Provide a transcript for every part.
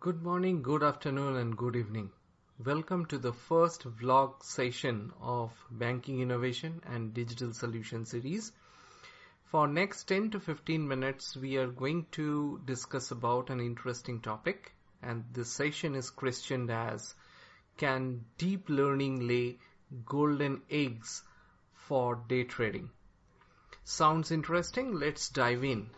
Good morning, good afternoon, and good evening. Welcome to the first vlog session of Banking Innovation and Digital Solution series. For next 10 to 15 minutes, we are going to discuss about an interesting topic, and this session is questioned as, can deep learning lay golden eggs for day trading? Sounds interesting? Let's dive in.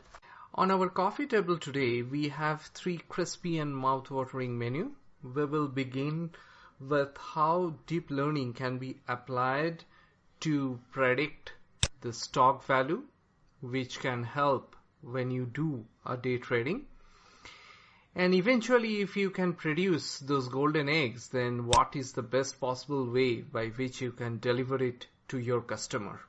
On our coffee table today, we have 3 crispy and mouth-watering menu. We will begin with how deep learning can be applied to predict the stock value, which can help when you do a day trading. And eventually, if you can produce those golden eggs, then what is the best possible way by which you can deliver it to your customer?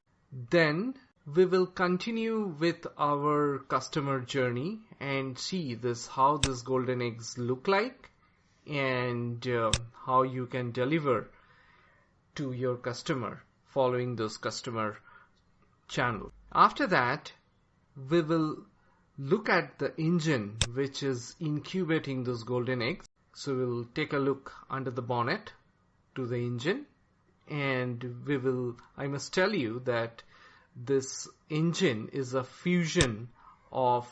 Then we will continue with our customer journey and see how this golden eggs look like and how you can deliver to your customer following those customer channels. After that, we will look at the engine which is incubating those golden eggs. So we'll take a look under the bonnet to the engine, and I must tell you that this engine is a fusion of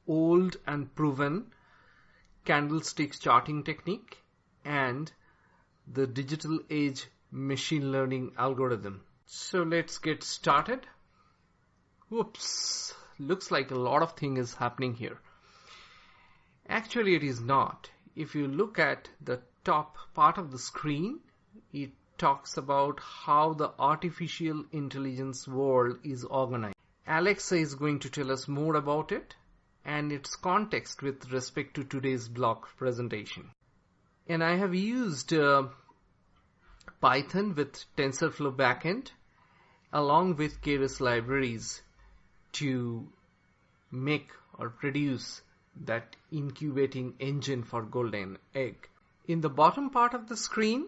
old and proven candlestick charting technique and the digital age machine learning algorithm. So let's get started. Whoops, looks like a lot of thing is happening here. Actually, it is not. If you look at the top part of the screen, it talks about how the artificial intelligence world is organized. Alexa is going to tell us more about it and its context with respect to today's blog presentation. And I have used Python with TensorFlow backend along with Keras libraries to make or produce that incubating engine for golden egg. In the bottom part of the screen,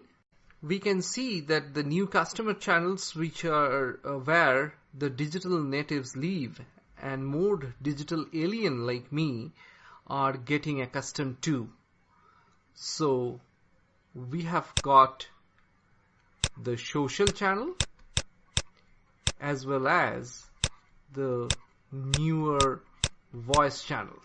we can see that the new customer channels which are where the digital natives live and more digital alien like me are getting accustomed to. So we have got the social channel as well as the newer voice channel.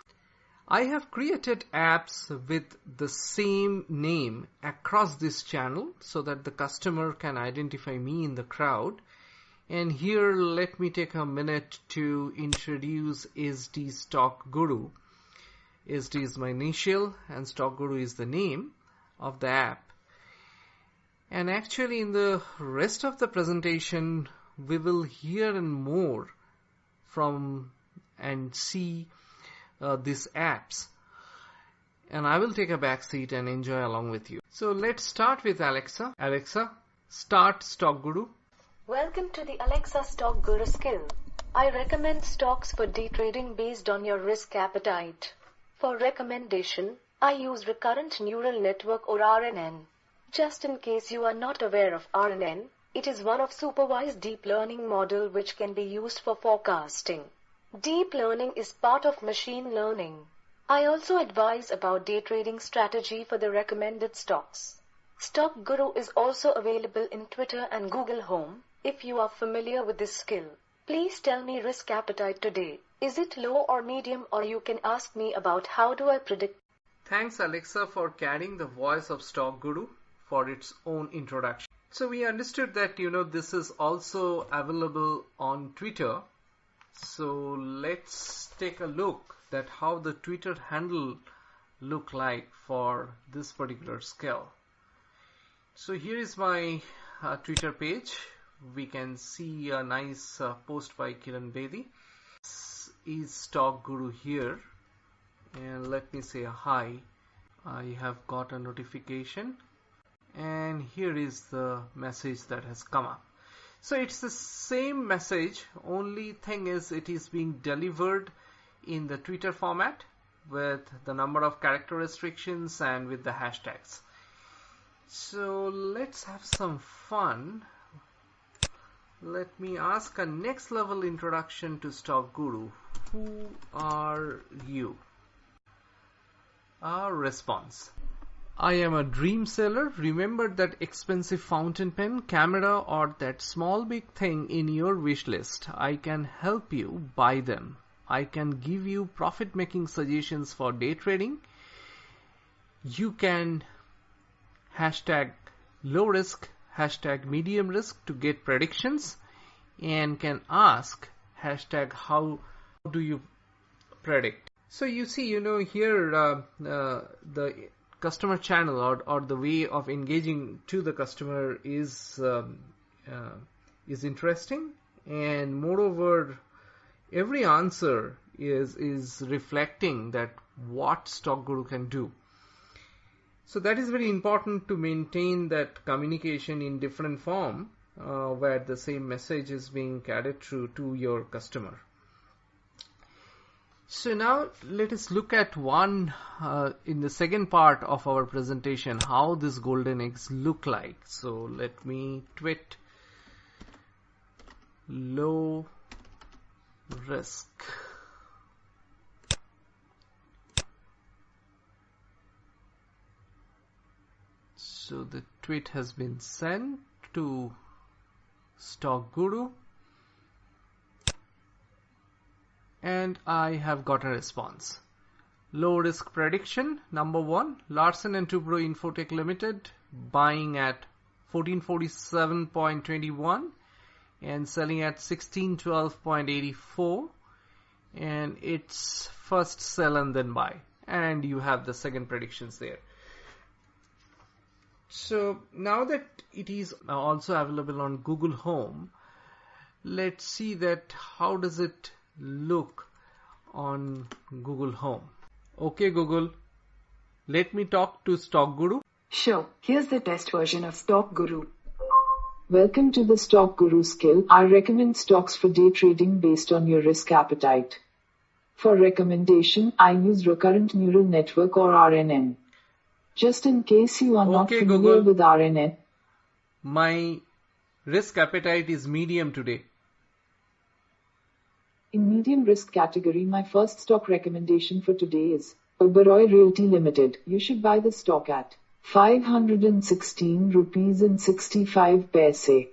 I have created apps with the same name across this channel so that the customer can identify me in the crowd. And here let me take a minute to introduce SD Stock Guru. SD is my initial and Stock Guru is the name of the app. And actually in the rest of the presentation we will hear and more from and see these apps, and I will take a back seat and enjoy along with you. So let's start with Alexa. Alexa, start Stock Guru. Welcome to the Alexa Stock Guru skill. I recommend stocks for day trading based on your risk appetite. For recommendation, I use Recurrent Neural Network or RNN. Just in case you are not aware of RNN, it is one of supervised deep learning model which can be used for forecasting. Deep learning is part of machine learning. I also advise about day trading strategy for the recommended stocks. Stock Guru is also available in Twitter and Google Home. If you are familiar with this skill, please tell me risk appetite today. Is it low or medium, or you can ask me about how do I predict. Thanks Alexa for carrying the voice of Stock Guru for its own introduction. So we understood that this is also available on Twitter. So let's take a look at how the Twitter handle look like for this particular skill. So here is my Twitter page. We can see a nice post by Kiran Bedi. This is Stock Guru here, and let me say hi. I have got a notification, and here is the message that has come up. So it's the same message, only thing is it is being delivered in the Twitter format with the number of character restrictions and with the hashtags. So let's have some fun. Let me ask a next level introduction to Stock Guru. Who are you? Response. I am a dream seller. Remember that expensive fountain pen, camera, or that small big thing in your wish list. I can help you buy them. I can give you profit-making suggestions for day trading. You can hashtag low risk, hashtag medium risk to get predictions, and can ask hashtag how do you predict. So you see, here the customer channel or the way of engaging to the customer is interesting, and moreover, every answer is reflecting that what Stock Guru can do. So that is very important to maintain that communication in different form where the same message is being carried through to your customer. So now let us look at one in the second part of our presentation, how these golden eggs look like. So let me tweet low risk. So the tweet has been sent to Stock Guru. And I have got a response. Low risk prediction. Number 1, Larsen & Toubro Infotech Limited buying at 1447.21 and selling at 1612.84, and it's first sell and then buy, and you have the second predictions there. So now that it is also available on Google Home, let's see that how does it look on Google Home. Okay Google, let me talk to Stock Guru. Sure, here's the test version of Stock Guru. Welcome to the Stock Guru skill. I recommend stocks for day trading based on your risk appetite. For recommendation, I use recurrent neural network or RNN. Just in case you are not familiar Google, with RNN. My risk appetite is medium today. In medium risk category, my first stock recommendation for today is Oberoi Realty Limited. You should buy the stock at 516 rupees and 65 paise.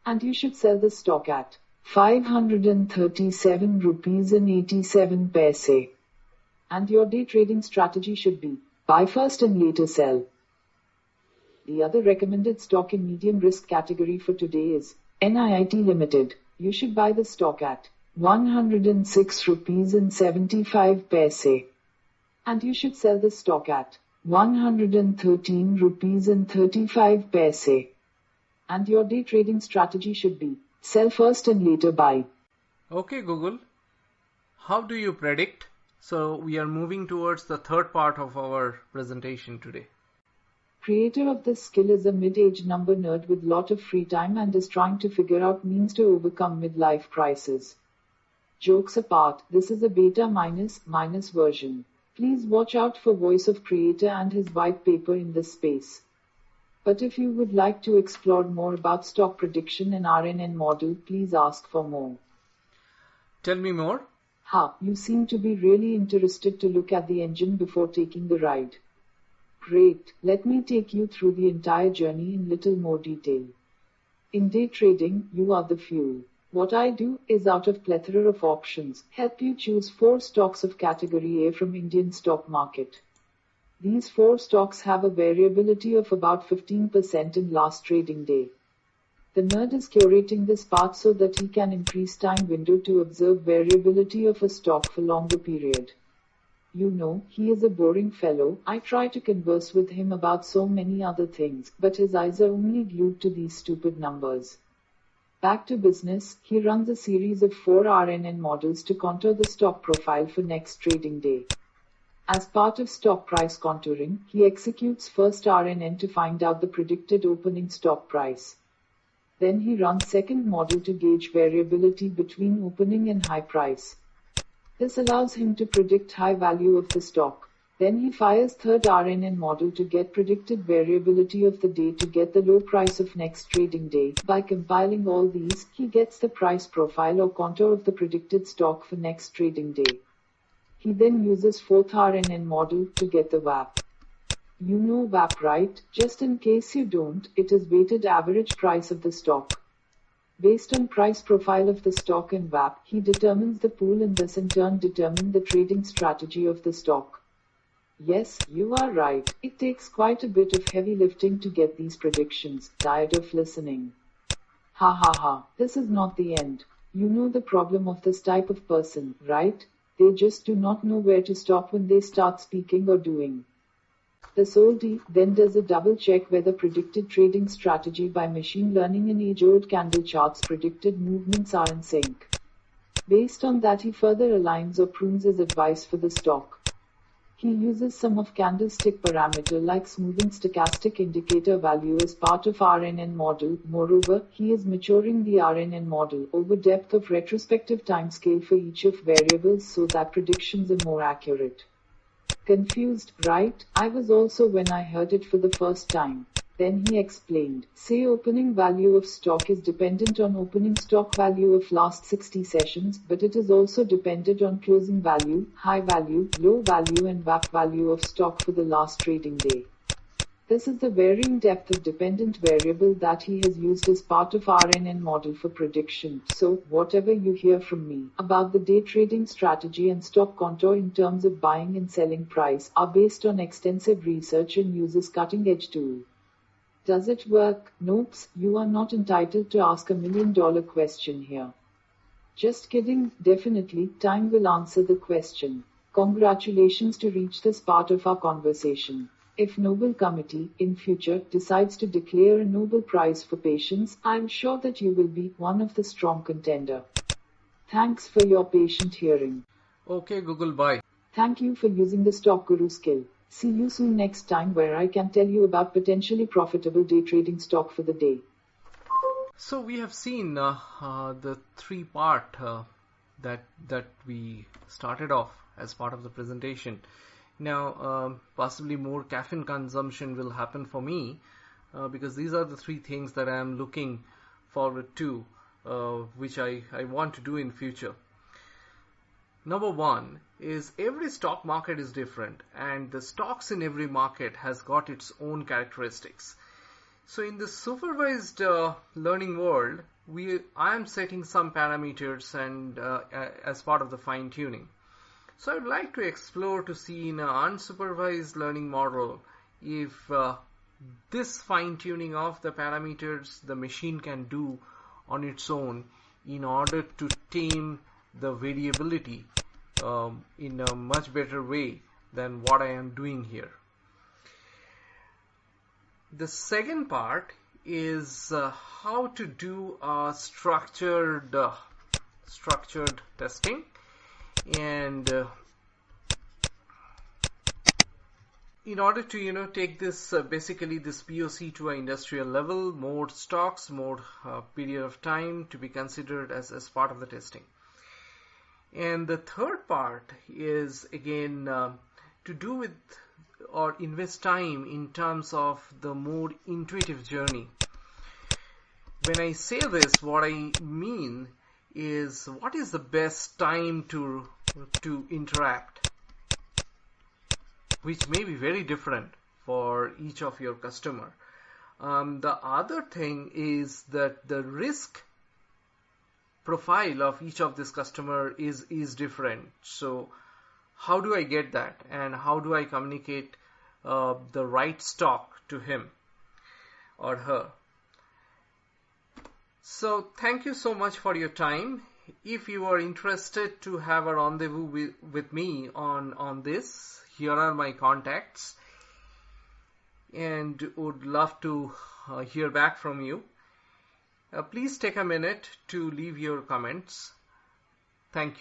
And you should sell the stock at 537 rupees and 87 paise. And your day trading strategy should be buy first and later sell. The other recommended stock in medium risk category for today is NIIT Limited. You should buy the stock at 106 rupees and 75 paise. And you should sell the stock at 113 rupees and 35 paise. And your day trading strategy should be sell first and later buy. Okay Google, how do you predict? So we are moving towards the third part of our presentation today. Creator of this skill is a mid-age number nerd with lot of free time and is trying to figure out means to overcome midlife crisis. Jokes apart, this is a beta minus version. Please watch out for voice of creator and his white paper in this space. But if you would like to explore more about stock prediction and RNN model, please ask for more. Tell me more. You seem to be really interested to look at the engine before taking the ride. Great, let me take you through the entire journey in little more detail. In day trading, you are the fuel. What I do is out of plethora of options, help you choose 4 stocks of category A from Indian stock market. These 4 stocks have a variability of about 15% in last trading day. The nerd is curating this part so that he can increase time window to observe variability of a stock for longer period. You know, he is a boring fellow. I try to converse with him about so many other things, but his eyes are only glued to these stupid numbers. Back to business, he runs a series of 4 RNN models to contour the stock profile for next trading day. As part of stock price contouring, he executes first RNN to find out the predicted opening stock price. Then he runs second model to gauge variability between opening and high price. This allows him to predict high value of the stock. Then he fires third RNN model to get predicted variability of the day to get the low price of next trading day. By compiling all these, he gets the price profile or contour of the predicted stock for next trading day. He then uses 4th RNN model to get the VAP. You know VAP, right? Just in case you don't, it is weighted average price of the stock. Based on price profile of the stock and VAP, he determines the pool and thus in turn determine the trading strategy of the stock. Yes, you are right. It takes quite a bit of heavy lifting to get these predictions. Tired of listening? Ha ha ha. This is not the end. You know the problem of this type of person, right? They just do not know where to stop when they start speaking or doing. The SOLD then does a double check whether predicted trading strategy by machine learning and age-old candle charts predicted movements are in sync. Based on that, he further aligns or prunes his advice for the stock. He uses some of candlestick parameter like smoothing stochastic indicator value as part of RNN model. Moreover, he is maturing the RNN model over depth of retrospective timescale for each of variables so that predictions are more accurate. Confused, right? I was also when I heard it for the first time. Then he explained, say opening value of stock is dependent on opening stock value of last 60 sessions, but it is also dependent on closing value, high value, low value and VAP value of stock for the last trading day. This is the varying depth of dependent variable that he has used as part of RNN model for prediction. So, whatever you hear from me about the day trading strategy and stock contour in terms of buying and selling price are based on extensive research and uses cutting edge tool. Does it work? Nope, you are not entitled to ask $1 million question here. Just kidding, definitely, time will answer the question. Congratulations to reach this part of our conversation. If Nobel Committee, in future, decides to declare a Nobel Prize for patience, I am sure that you will be one of the strong contender. Thanks for your patient hearing. Okay, Google, bye. Thank you for using the Stock Guru skill. See you soon next time where I can tell you about potentially profitable day trading stock for the day. So we have seen the three-part that we started off as part of the presentation. Now, possibly more caffeine consumption will happen for me because these are the three things that I am looking forward to, which I want to do in future. Number one is every stock market is different and the stocks in every market has got its own characteristics. So in the supervised learning world, I am setting some parameters and as part of the fine tuning. So I would like to explore to see in an unsupervised learning model if this fine tuning of the parameters the machine can do on its own in order to tame the variability in a much better way than what I am doing here. The second part is how to do structured testing, and in order to take this basically this POC to an industrial level, more stocks, more period of time to be considered as part of the testing. And the third part is again to do with or invest time in terms of the more intuitive journey. When I say this, what I mean is what is the best time to interact, which may be very different for each of your customer. The other thing is that the risk profile of each of this customer is different. So how do I get that, and how do I communicate the right stock to him or her? So thank you so much for your time. If you are interested to have a rendezvous with me on this, here are my contacts, and would love to hear back from you. Please take a minute to leave your comments. Thank you.